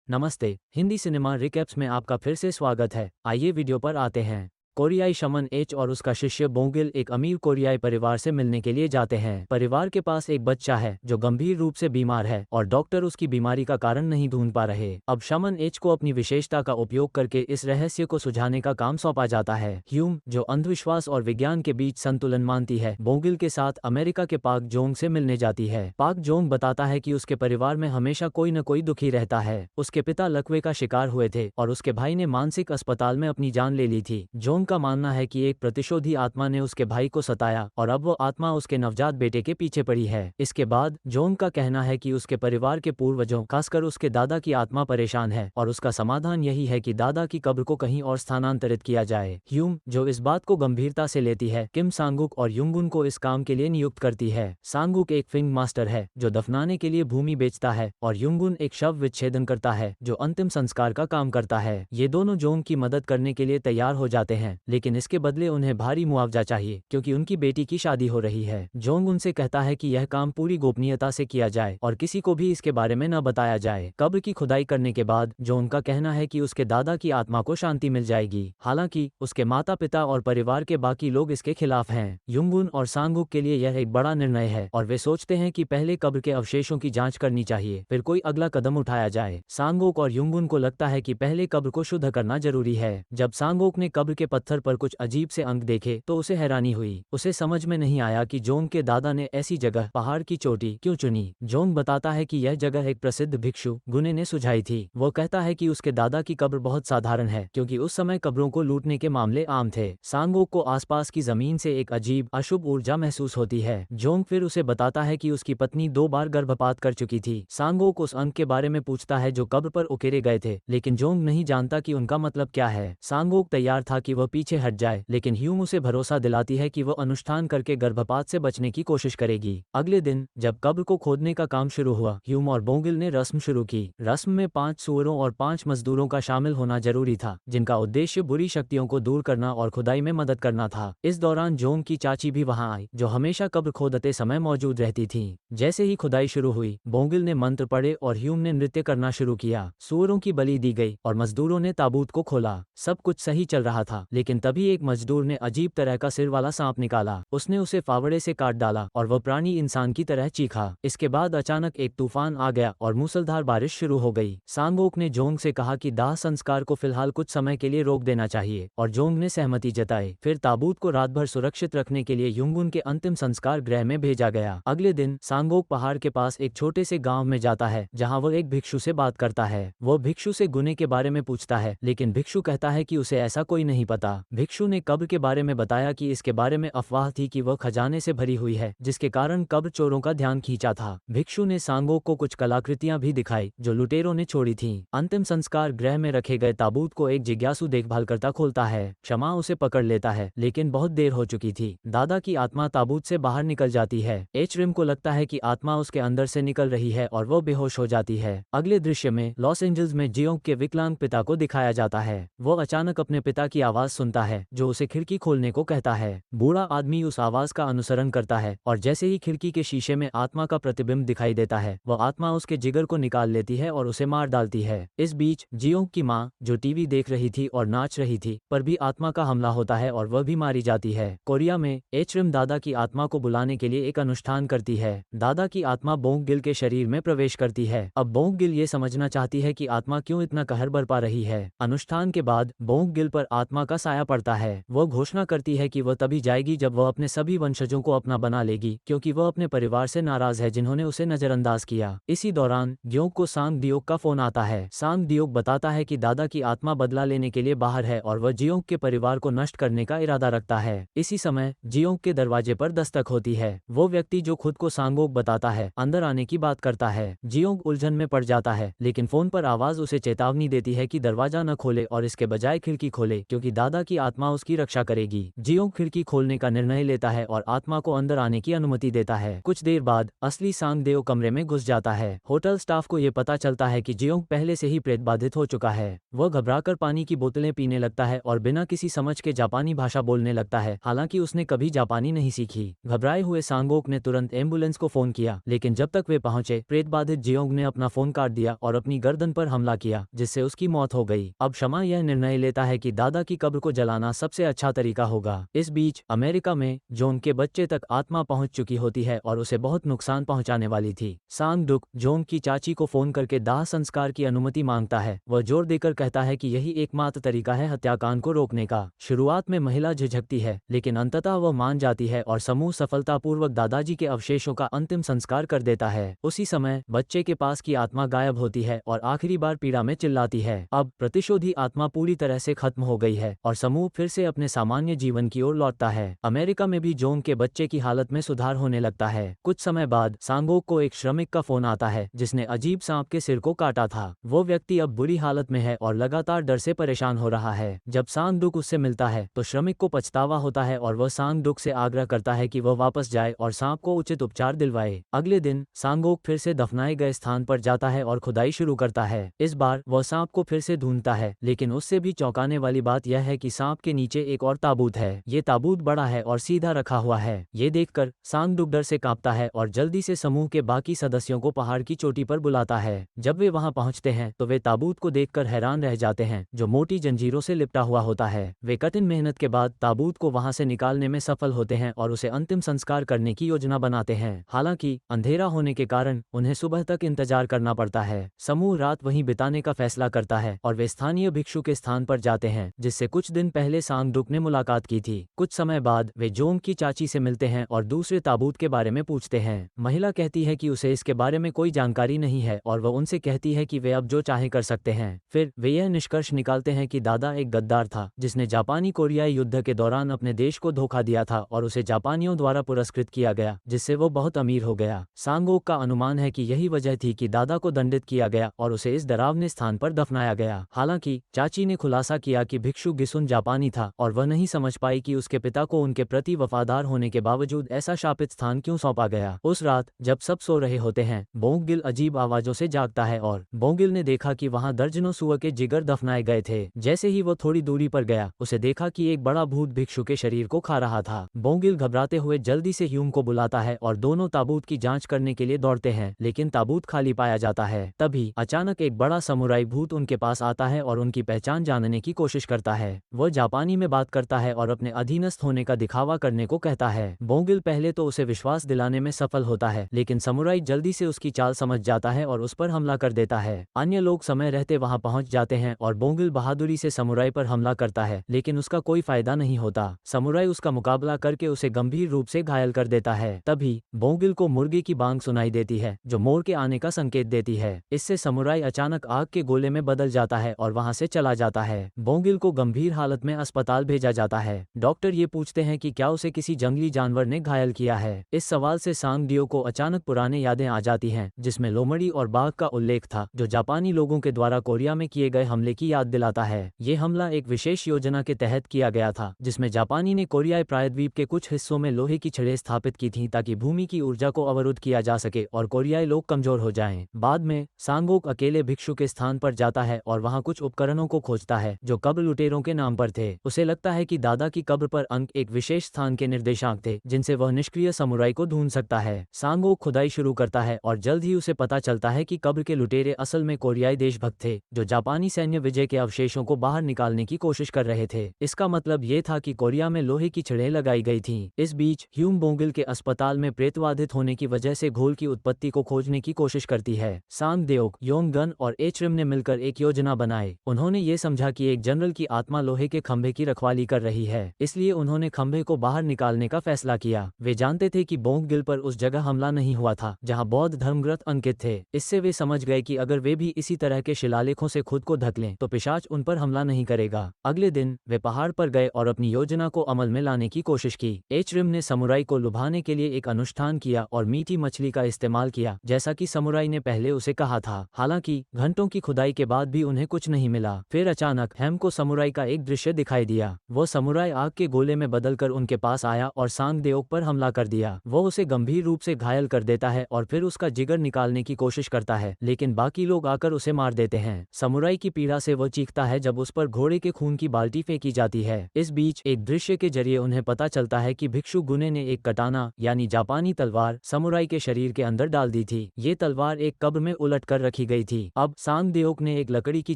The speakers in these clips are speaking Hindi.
नमस्ते, हिंदी सिनेमा रिकैप्स में आपका फिर से स्वागत है। आइए वीडियो पर आते हैं। कोरियाई शमन एच और उसका शिष्य बोंगिल एक अमीर कोरियाई परिवार से मिलने के लिए जाते हैं। परिवार के पास एक बच्चा है जो गंभीर रूप से बीमार है और डॉक्टर उसकी बीमारी का कारण नहीं ढूंढ पा रहे। अब शमन एच को अपनी विशेषता का उपयोग करके इस रहस्य को सुलझाने का काम सौंपा जाता है। ह्यूम, जो अंधविश्वास और विज्ञान के बीच संतुलन मानती है, बोंगिल के साथ अमेरिका के पाक जोंग से मिलने जाती है। पाक जोंग बताता है कि उसके परिवार में हमेशा कोई न कोई दुखी रहता है। उसके पिता लकवे का शिकार हुए थे और उसके भाई ने मानसिक अस्पताल में अपनी जान ले ली थी। जोंग का मानना है कि एक प्रतिशोधी आत्मा ने उसके भाई को सताया और अब वो आत्मा उसके नवजात बेटे के पीछे पड़ी है। इसके बाद जोंग का कहना है कि उसके परिवार के पूर्वजों, खासकर उसके दादा की आत्मा परेशान है और उसका समाधान यही है कि दादा की कब्र को कहीं और स्थानांतरित किया जाए। ह्यूम, जो इस बात को गंभीरता से लेती है, किम सांगुक और युंगुन को इस काम के लिए नियुक्त करती है। सांगुक एक फिंग मास्टर है जो दफनाने के लिए भूमि बेचता है और युंगुन एक शव विच्छेदन करता है जो अंतिम संस्कार का काम करता है। ये दोनों जोंग की मदद करने के लिए तैयार हो जाते हैं, लेकिन इसके बदले उन्हें भारी मुआवजा चाहिए क्योंकि उनकी बेटी की शादी हो रही है। जोंग उनसे कहता है कि यह काम पूरी गोपनीयता से किया जाए और किसी को भी इसके बारे में न बताया जाए। कब्र की खुदाई करने के बाद जोंग का कहना है कि उसके दादा की आत्मा को शांति मिल जाएगी। हालांकि उसके माता पिता और परिवार के बाकी लोग इसके खिलाफ हैं। युंगुन और सांगुक के लिए यह एक बड़ा निर्णय है और वे सोचते हैं कि पहले कब्र के अवशेषों की जांच करनी चाहिए, फिर कोई अगला कदम उठाया जाए। सांगुक और युंगुन को लगता है कि पहले कब्र को शुद्ध करना जरूरी है। जब सांगुक ने कब्र के पत्थर पर कुछ अजीब से अंक देखे तो उसे हैरानी हुई। उसे समझ में नहीं आया कि जोंग के दादा ने ऐसी जगह, पहाड़ की चोटी, क्यों चुनी। जोंग बताता है कि यह जगह एक प्रसिद्ध भिक्षु गुने ने सुझाई थी। वो कहता है कि उसके दादा की कब्र बहुत साधारण है क्योंकि उस समय कब्रों को लूटने के मामले आम थे। सांगुक को आसपास की जमीन से एक अजीब, अशुभ ऊर्जा महसूस होती है। जोंग फिर उसे बताता है कि उसकी पत्नी 2 बार गर्भपात कर चुकी थी। सांगुक उस अंक के बारे में पूछता है जो कब्र पर उकेरे गए थे, लेकिन जोंग नहीं जानता कि उनका मतलब क्या है। सांगुक तैयार था कि वह पीछे हट जाए, लेकिन ह्यूम उसे भरोसा दिलाती है कि वह अनुष्ठान करके गर्भपात से बचने की कोशिश करेगी। अगले दिन जब कब्र को खोदने का काम शुरू हुआ, ह्यूम और बोंगिल ने रस्म शुरू की। रस्म में 5 सूअरों और 5 मजदूरों का शामिल होना जरूरी था, जिनका उद्देश्य बुरी शक्तियों को दूर करना और खुदाई में मदद करना था। इस दौरान जोंग की चाची भी वहां आई, जो हमेशा कब्र खोदते समय मौजूद रहती थी। जैसे ही खुदाई शुरू हुई, बोंगिल ने मंत्र पढ़े और ह्यूम ने नृत्य करना शुरू किया। सूअरों की बलि दी गई और मजदूरों ने ताबूत को खोला। सब कुछ सही चल रहा था, लेकिन तभी एक मजदूर ने अजीब तरह का सिर वाला सांप निकाला। उसने उसे फावड़े से काट डाला और वह प्राणी इंसान की तरह चीखा। इसके बाद अचानक एक तूफान आ गया और मूसलधार बारिश शुरू हो गई। सांगोक ने जोंग से कहा कि दाह संस्कार को फिलहाल कुछ समय के लिए रोक देना चाहिए और जोंग ने सहमति जताई। फिर ताबूत को रात भर सुरक्षित रखने के लिए युंगुन के अंतिम संस्कार गृह में भेजा गया। अगले दिन सांगोक पहाड़ के पास एक छोटे से गांव में जाता है, जहां वह एक भिक्षु से बात करता है। वो भिक्षु से गुने के बारे में पूछता है, लेकिन भिक्षु कहता है कि उसे ऐसा कोई नहीं पता। भिक्षु ने कब्र के बारे में बताया कि इसके बारे में अफवाह थी कि वह खजाने से भरी हुई है, जिसके कारण कब्र चोरों का ध्यान खींचा था। भिक्षु ने सांगोक को कुछ कलाकृतियां भी दिखाई जो लुटेरों ने छोड़ी थीं। अंतिम संस्कार गृह में रखे गए ताबूत को एक जिज्ञासु देखभाल करता खोलता है। क्षमा उसे पकड़ लेता है, लेकिन बहुत देर हो चुकी थी। दादा की आत्मा ताबूत से बाहर निकल जाती है। एचरिम को लगता है कि आत्मा उसके अंदर से निकल रही है और वह बेहोश हो जाती है। अगले दृश्य में लॉस एंजल्स में जियोंग के विकलांग पिता को दिखाया जाता है। वो अचानक अपने पिता की आवाज सुनता है जो उसे खिड़की खोलने को कहता है। बूढ़ा आदमी उस आवाज का अनुसरण करता है और जैसे ही खिड़की के शीशे में आत्मा का प्रतिबिंब दिखाई देता है, वह आत्मा उसके जिगर को निकाल लेती है और उसे मार डालती है। इस बीच जियोंग की माँ, जो टीवी देख रही थी और नाच रही थी, पर भी आत्मा का हमला होता है और वह भी मारी जाती है। कोरिया में एचरिम दादा की आत्मा को बुलाने के लिए एक अनुष्ठान करती है। दादा की आत्मा बोंगगिल के शरीर में प्रवेश करती है। अब बोंगगिल ये समझना चाहती है कि आत्मा क्यों इतना कहर बरपा रही है। अनुष्ठान के बाद बोंगगिल पर आत्मा का साया पड़ता है। वह घोषणा करती है कि वह तभी जाएगी जब वह अपने सभी वंशजों को अपना बना लेगी, क्योंकि वह अपने परिवार से नाराज है जिन्होंने उसे नजरअंदाज किया। इसी दौरान ग्योंग को सांग दियोक का फोन आता है। सांग दियोक बताता है कि दादा की आत्मा बदला लेने के लिए बाहर है और वह जियोंग के परिवार को नष्ट करने का इरादा रखता है। इसी समय जियोंग के दरवाजे पर दस्तक होती है। वो व्यक्ति जो खुद को सांगोक बताता है अंदर आने की बात करता है। जियोंग उलझन में पड़ जाता है, लेकिन फोन पर आवाज उसे चेतावनी देती है कि दरवाजा न खोले और इसके बजाय खिड़की खोले, क्योंकि दादा दादा की आत्मा उसकी रक्षा करेगी। जियोंग खिड़की खोलने का निर्णय लेता है और आत्मा को अंदर आने की अनुमति देता है। कुछ देर बाद असली सांगदेओ कमरे में घुस जाता है। होटल स्टाफ को ये पता चलता है कि जियोंग पहले से ही प्रेत बाधित हो चुका है। वह घबराकर पानी की बोतलें पीने लगता है और बिना किसी समझ के जापानी भाषा बोलने लगता है, हालांकि उसने कभी जापानी नहीं सीखी। घबराए हुए सांगोक ने तुरंत एम्बुलेंस को फोन किया, लेकिन जब तक वे पहुंचे प्रेत बाधित जियोंग ने अपना फोन काट दिया और अपनी गर्दन पर हमला किया, जिससे उसकी मौत हो गई। अब शमा यह निर्णय लेता है कि दादा की कब्र को जलाना सबसे अच्छा तरीका होगा। इस बीच अमेरिका में जोंग के बच्चे तक आत्मा पहुंच चुकी होती है और उसे बहुत नुकसान पहुंचाने वाली थी। सांग डुक जोंग की चाची को फोन करके दाह संस्कार की अनुमति मांगता है। वह जोर देकर कहता है कि यही एकमात्र तरीका है हत्याकांड को रोकने का। शुरुआत में महिला झिझकती है, लेकिन अंततः वह मान जाती है और समूह सफलतापूर्वक दादाजी के अवशेषों का अंतिम संस्कार कर देता है। उसी समय बच्चे के पास की आत्मा गायब होती है और आखिरी बार पीड़ा में चिल्लाती है। अब प्रतिशोधी आत्मा पूरी तरह से खत्म हो गई है और समूह फिर से अपने सामान्य जीवन की ओर लौटता है। अमेरिका में भी जोंग के बच्चे की हालत में सुधार होने लगता है। कुछ समय बाद सांगोक को एक श्रमिक का फोन आता है जिसने अजीब सांप के सिर को काटा था। वो व्यक्ति अब बुरी हालत में है और लगातार डर से परेशान हो रहा है। जब सांग डुक उससे मिलता है तो श्रमिक को पछतावा होता है और वह सांग डुक से आग्रह करता है कि वह वापस जाए और सांप को उचित उपचार दिलवाए। अगले दिन सांगोक फिर से दफनाए गए स्थान पर जाता है और खुदाई शुरू करता है। इस बार वह सांप को फिर से ढूंढता है, लेकिन उससे भी चौंकाने वाली बात यह है कि सांप के नीचे एक और ताबूत है। ये ताबूत बड़ा है और सीधा रखा हुआ है। ये देखकर सांग डुक डर से कांपता है और जल्दी से समूह के बाकी सदस्यों को पहाड़ की चोटी पर बुलाता है। जब वे वहां पहुंचते हैं तो वे ताबूत को देखकर हैरान रह जाते हैं, जो मोटी जंजीरों से लिपटा हुआ होता है। वे कठिन मेहनत के बाद ताबूत को वहां से निकालने में सफल होते हैं और उसे अंतिम संस्कार करने की योजना बनाते हैं। हालांकि अंधेरा होने के कारण उन्हें सुबह तक इंतजार करना पड़ता है। समूह रात वहीं बिताने का फैसला करता है और वे स्थानीय भिक्षु के स्थान पर जाते हैं जिससे कुछ दिन पहले सांग डुक ने मुलाकात की थी। कुछ समय बाद वे जोंग की चाची से मिलते हैं और दूसरे ताबूत के बारे में पूछते हैं। महिला कहती है कि उसे इसके बारे में कोई जानकारी नहीं है और वह उनसे कहती है कि वे अब जो चाहे कर सकते हैं। फिर वे यह निष्कर्ष निकालते हैं कि दादा एक गद्दार था जिसने जापानी कोरियाई युद्ध के दौरान अपने देश को धोखा दिया था और उसे जापानियों द्वारा पुरस्कृत किया गया, जिससे वो बहुत अमीर हो गया। सांगोक का अनुमान है कि यही वजह थी कि दादा को दंडित किया गया और उसे इस डरावने स्थान पर दफनाया गया। हालांकि चाची ने खुलासा किया कि भिक्षु गिसुन जापानी था और वह नहीं समझ पाई कि उसके पिता को उनके प्रति वफादार होने के बावजूद ऐसा शापित स्थान क्यों सौंपा गया। उस रात जब सब सो रहे होते हैं, बोंगिल अजीब आवाजों से जागता है और बोंगिल ने देखा कि वहां दर्जनों सुअर के जिगर दफनाए गए थे। जैसे ही वो थोड़ी दूरी पर गया, उसे देखा कि एक बड़ा भूत भिक्षु के शरीर को खा रहा था। बोंगिल घबराते हुए जल्दी से ह्यूम को बुलाता है और दोनों ताबूत की जांच करने के लिए दौड़ते हैं, लेकिन ताबूत खाली पाया जाता है। तभी अचानक एक बड़ा समुराई भूत उनके पास आता है और उनकी पहचान जानने की कोशिश करता है। वह जापानी में बात करता है और अपने अधीनस्थ होने का दिखावा करने को कहता है। बोंगिल पहले तो उसे विश्वास दिलाने में सफल होता है, लेकिन समुराई जल्दी से उसकी चाल समझ जाता है और उस पर हमला कर देता है। अन्य लोग समय रहते वहां पहुंच जाते हैं और बोंगिल बहादुरी से समुराई पर हमला करता है, लेकिन उसका कोई फायदा नहीं होता। समुराई उसका मुकाबला करके उसे गंभीर रूप से घायल कर देता है। तभी बोंगिल को मुर्गे की बांग सुनाई देती है, जो मोर के आने का संकेत देती है। इससे समुराई अचानक आग के गोले में बदल जाता है और वहां से चला जाता है। बोंगिल को गंभीर हालत में अस्पताल भेजा जाता है। डॉक्टर ये पूछते हैं कि क्या उसे किसी जंगली जानवर ने घायल किया है। इस सवाल से सांग डियो को अचानक पुराने यादें आ जाती हैं, जिसमें लोमड़ी और बाघ का उल्लेख था, जो जापानी लोगों के द्वारा कोरिया में किए गए हमले की याद दिलाता है। ये हमला एक विशेष योजना के तहत किया गया था, जिसमें जापानी ने कोरियाई प्रायद्वीप के कुछ हिस्सों में लोहे की छड़ें स्थापित की थीं ताकि भूमि की ऊर्जा को अवरुद्ध किया जा सके और कोरियाई लोग कमजोर हो जाएं। बाद में सांगोक अकेले भिक्षु के स्थान पर जाता है और वहां कुछ उपकरणों को खोजता है जो कब्र लुटेरों के नाम पर थे। उसे लगता है कि दादा की कब्र पर अंक एक विशेष स्थान के निर्देशांक थे, जिनसे वह निष्क्रिय समुराई को ढूंढ सकता है। सांगोक खुदाई शुरू करता है और जल्द ही उसे पता चलता है कि कब्र के लुटेरे असल में कोरियाई देशभक्त थे, जो जापानी सैन्य विजय के अवशेषों को बाहर निकालने की कोशिश कर रहे थे। इसका मतलब ये था कि कोरिया में लोहे की छड़ें लगाई गई थीं। इस बीच ह्यूम बोंगिल के अस्पताल में प्रेतवाधित होने की वजह से घोल की उत्पत्ति को खोजने की कोशिश करती है। सांग देओक, योंगगन और एचरिम ने मिलकर एक योजना बनाई। उन्होंने ये समझा कि एक जनरल की आत्मा लोहे के खंभे की रखवाली कर रही है, इसलिए उन्होंने खंभे को बाहर निकालने का फैसला किया। वे जानते थे कि बोंगिल पर उस जगह हमला नहीं हुआ था जहां बौद्ध धर्मग्रंथ अंकित थे। इससे वे समझ गए कि अगर वे भी इसी तरह के शिलालेखों से खुद को ढक लें तो पिशाच उन पर हमला नहीं करेगा। अगले दिन वे पहाड़ पर गए और अपनी योजना को अमल में लाने की कोशिश की। एचरिम ने समुराई को लुभाने के लिए एक अनुष्ठान किया और मीठी मछली का इस्तेमाल किया, जैसा कि समुराई ने पहले उसे कहा था। हालांकि घंटों की खुदाई के बाद भी उन्हें कुछ नहीं मिला। फिर अचानक हैम को समुराई का एक दृश्य दिखाई दिया। वो समुराई आग के गोले में बदलकर उनके पास आया और सांग देओक पर हमला कर दिया। वो उसे गंभीर रूप से घायल कर देता है और फिर उसका जिगर निकालने की कोशिश करता है, लेकिन बाकी लोग आकर उसे मार देते हैं। समुराई की पीड़ा से वो चीखता है जब उस पर घोड़े के खून की बाल्टी फेंकी जाती है। इस बीच एक दृश्य के जरिए उन्हें पता चलता है कि भिक्षु गुने ने एक कटाना यानी जापानी तलवार समुराई के शरीर के अंदर डाल दी थी। ये तलवार एक कब्र में उलट कर रखी गई थी। अब सांग देओक ने एक लकड़ी की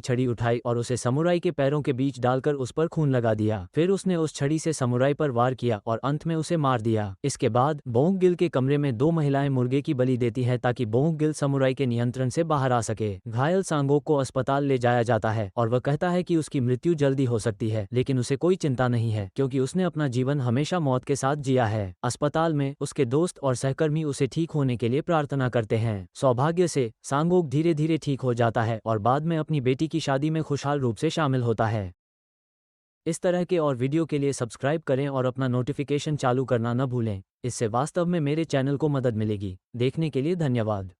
छड़ी उठाई और उसे समुराई के पैरों के बीच डालकर उस पर खून लगा दिया। फिर उसने उस छड़ी से समुराई पर वार किया और अंत में उसे मार दिया। इसके बाद बोंगगिल के कमरे में दो महिलाएं मुर्गे की बलि देती हैं ताकि बोंगगिल समुराई के नियंत्रण से बाहर आ सके। घायल सांगोक को अस्पताल ले जाया जाता है और वह कहता है कि उसकी मृत्यु जल्दी हो सकती है, लेकिन उसे कोई चिंता नहीं है क्योंकि उसने अपना जीवन हमेशा मौत के साथ जिया है। अस्पताल में उसके दोस्त और सहकर्मी उसे ठीक होने के लिए प्रार्थना करते हैं। सौभाग्य से सांगोक धीरे धीरे ठीक हो जाता है और बाद में अपनी बेटी की शादी में खुशहाल रूप से शामिल होता है। इस तरह के और वीडियो के लिए सब्सक्राइब करें और अपना नोटिफिकेशन चालू करना न भूलें। इससे वास्तव में मेरे चैनल को मदद मिलेगी। देखने के लिए धन्यवाद।